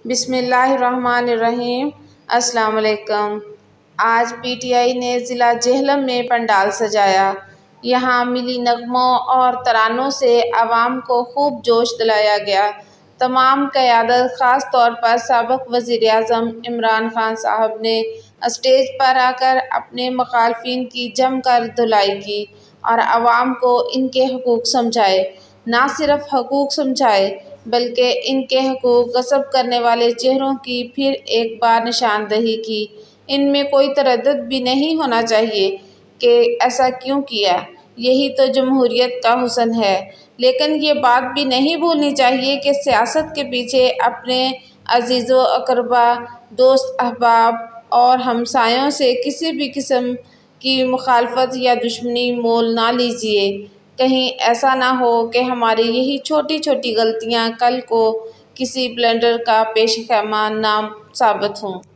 بسم اللہ الرحمن الرحیم۔ السلام علیکم۔ آج پی ٹی آئی نے ضلع جہلم میں پنڈال سجایا۔ یہاں ملی نغموں اور ترانوں سے عوام کو خوب جوش دلایا گیا۔ تمام قیادت، خاص طور پر سابق وزیر اعظم عمران خان صاحب نے اسٹیج پر آ کر اپنے مخالفین کی جم کر دھلائی کی اور عوام کو ان کے حقوق سمجھائے۔ نہ صرف حقوق سمجھائے بلکہ ان کے حقوق غصب کرنے والے چہروں کی پھر ایک بار نشاندہی کی۔ ان میں کوئی تردد بھی نہیں ہونا چاہیے کہ ایسا کیوں کیا، یہی تو جمہوریت کا حسن ہے۔ لیکن یہ بات بھی نہیں بھولنی چاہیے کہ سیاست کے پیچھے اپنے عزیز و اقربا، دوست احباب اور ہمسایوں سے کسی بھی قسم کی مخالفت یا دشمنی مول نہ لیجیے۔ کہیں ایسا نہ ہو کہ ہماری یہی چھوٹی چھوٹی غلطیاں کل کو کسی بلنڈر کا پیش خیمہ نہ ثابت ہوں۔